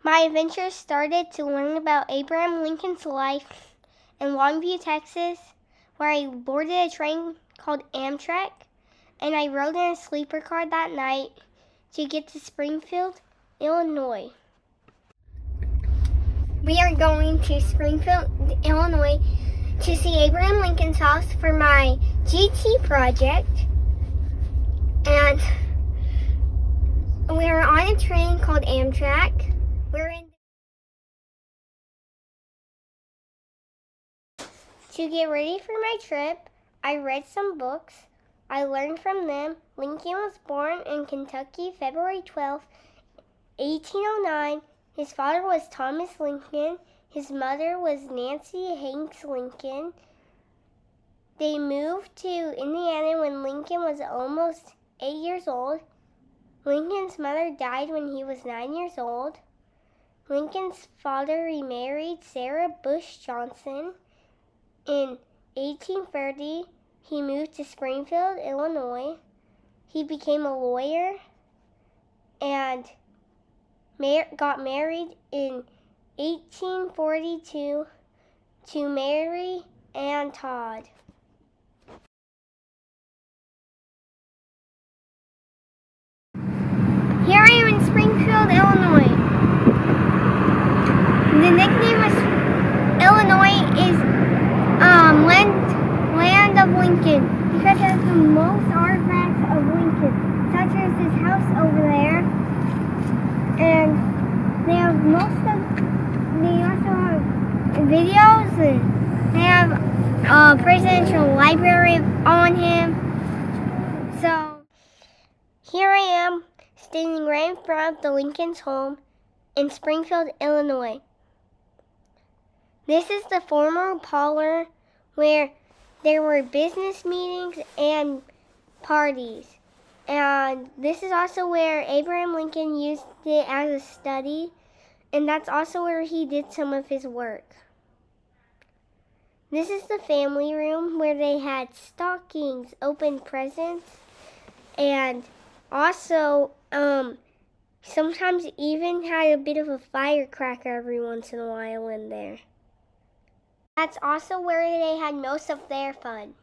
My adventure started to learn about Abraham Lincoln's life in Longview, Texas, where I boarded a train called AMTRAK, and I rode in a sleeper car that night to get to Springfield, Illinois. We are going to Springfield, Illinois to see Abraham Lincoln's house for my GT project. And we're on a train called AMTRAK. To get ready for my trip, I read some books. I learned from them. Lincoln was born in Kentucky, February 12, 1809. His father was Thomas Lincoln. His mother was Nancy Hanks Lincoln. They moved to Indiana when Lincoln was almost 8 years old. Lincoln's mother died when he was 9 years old. Lincoln's father remarried Sarah Bush Johnson. In 1830, he moved to Springfield, Illinois. He became a lawyer and got married in 1842 to Mary Ann Todd. Here I am in Springfield, Illinois. The nickname of Illinois is land of Lincoln, because it has the most artifacts of Lincoln, such as his house over there, and they also have videos, and they have a presidential library on him. So here I am standing right in front of the Lincoln's home in Springfield, Illinois. This is the former parlor where there were business meetings and parties. And this is also where Abraham Lincoln used it as a study, and that's also where he did some of his work. This is the family room where they had stockings, open presents, and also sometimes even had a bit of a firecracker every once in a while in there. That's also where they had most of their fun.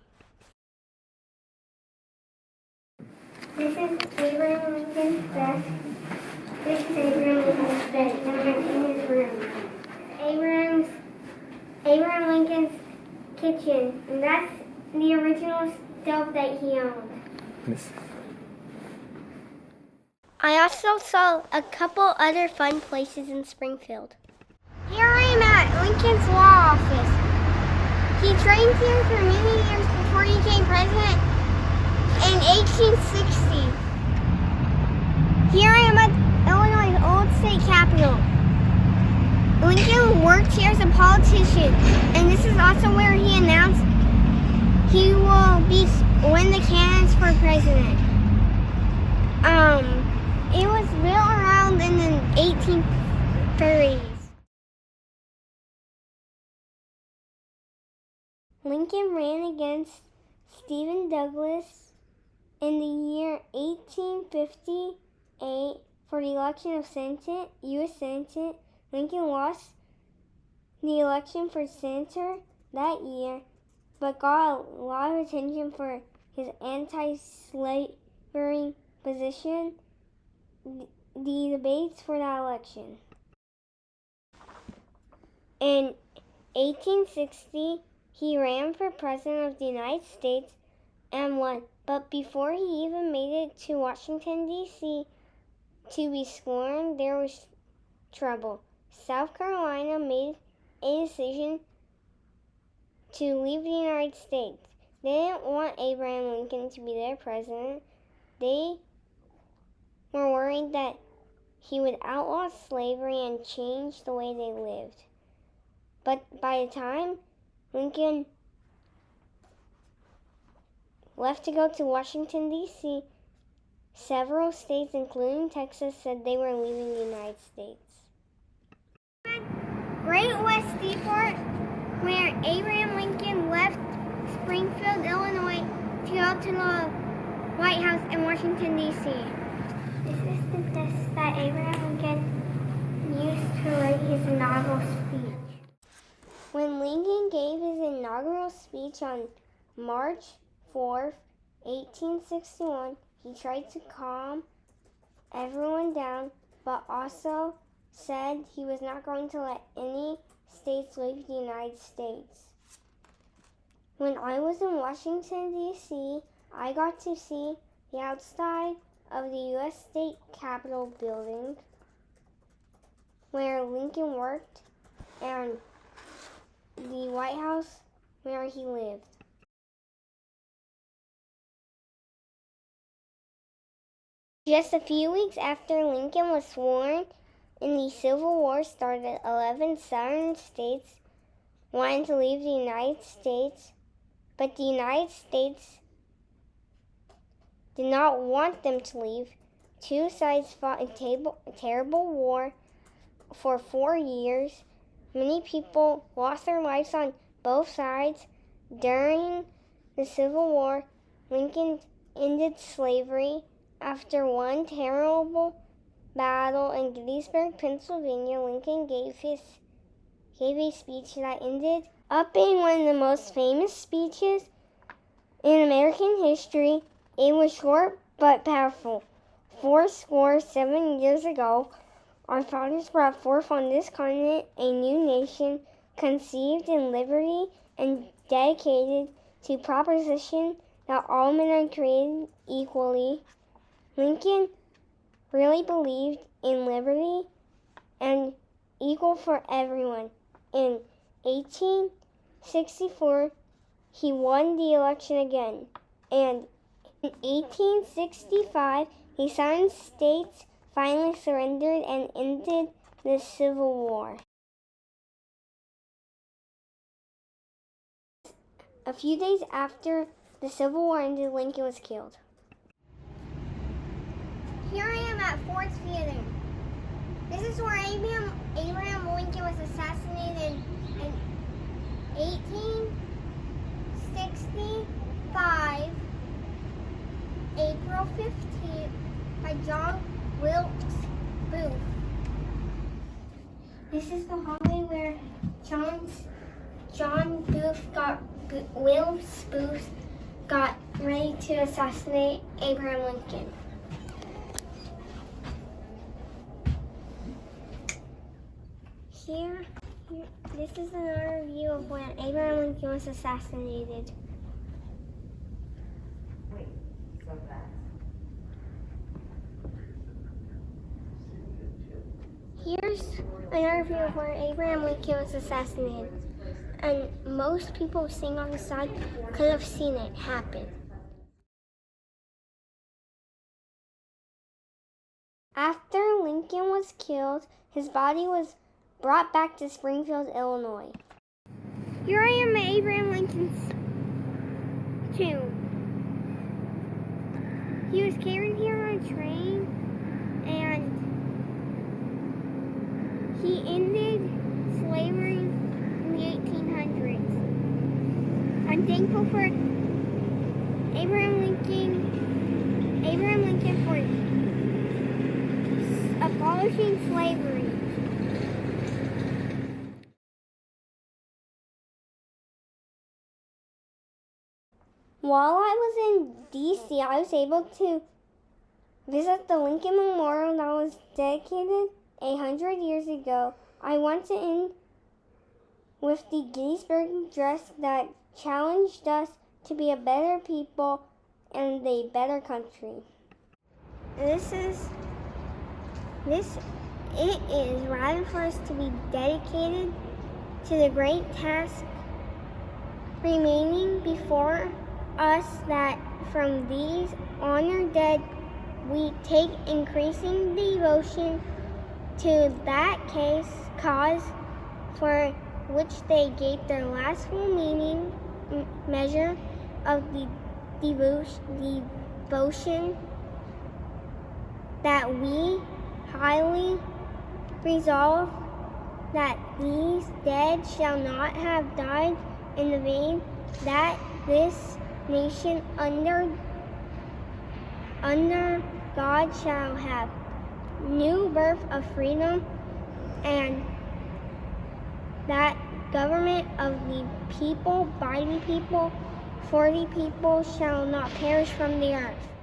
This is Abraham Lincoln's desk. This is Abraham Lincoln's bed, and I'm in his room. Abraham Lincoln's kitchen, and that's the original stove that he owned. Yes. I also saw a couple other fun places in Springfield. Here I am at Lincoln's law office. He trained here for many years before he became president in 1860. Here I am at Illinois' old state capitol. Lincoln worked here as a politician, and this is also where he announced he will be one of the candidates for president. It was built around in the 1830s. Lincoln ran against Stephen Douglas in the year 1858 for the election of U.S. Senate. Lincoln lost the election for senator that year, but got a lot of attention for his anti-slavery position. The debates for that election. In 1860, he ran for president of the United States and won. But before he even made it to Washington, D.C. to be sworn, there was trouble. South Carolina made a decision to leave the United States. They didn't want Abraham Lincoln to be their president. They were worried that he would outlaw slavery and change the way they lived. But by the time Lincoln left to go to Washington, D.C., several states, including Texas, said they were leaving the United States. Great West Depot, where Abraham Lincoln left Springfield, Illinois, to go to the White House in Washington, D.C. This is the desk that Abraham Lincoln used inaugural speech on March 4th, 1861, he tried to calm everyone down, but also said he was not going to let any states leave the United States. When I was in Washington, D.C., I got to see the outside of the U.S. State Capitol building where Lincoln worked and the White House where he lived. Just a few weeks after Lincoln was sworn in, the Civil War started. 11 southern states wanted to leave the United States, but the United States did not want them to leave. Two sides fought a terrible war for 4 years. Many people lost their lives on both sides. During the Civil War, Lincoln ended slavery. After one terrible battle in Gettysburg, Pennsylvania, Lincoln gave a speech that ended up being one of the most famous speeches in American history. It was short but powerful. 7 years ago, our fathers brought forth on this continent a new nation, conceived in liberty and dedicated to proposition that all men are created equally. Lincoln really believed in liberty and equal for everyone. In 1864, he won the election again, and in 1865, the Southern states finally surrendered and ended the Civil War. A few days after the Civil War ended, Lincoln was killed. Here I am at Ford's Theater. This is where Abraham Lincoln was assassinated in 1865, April 15th, by John Wilkes Booth. This is the hallway where Wilkes Booth got ready to assassinate Abraham Lincoln. Here, this is another view of when Abraham Lincoln was assassinated. Here's another view of where Abraham Lincoln was assassinated. And most people sitting on the side could have seen it happen. After Lincoln was killed, his body was brought back to Springfield, Illinois. Here I am at Abraham Lincoln's tomb. He was carried here on a train, and he ended slavery in the 1800s. I'm thankful for Abraham Lincoln for abolishing slavery. While I was in D.C., I was able to visit the Lincoln Memorial that was dedicated 100 years ago. I went to end with the Gettysburg Address that challenged us to be a better people and a better country. It is rather for us to be dedicated to the great task remaining before us, that from these honored dead we take increasing devotion to that cause for which they gave their last full measure of the devotion, that we highly resolve that these dead shall not have died in vain, that this nation under God shall have new birth of freedom and that government of the people, by the people, for the people shall not perish from the earth.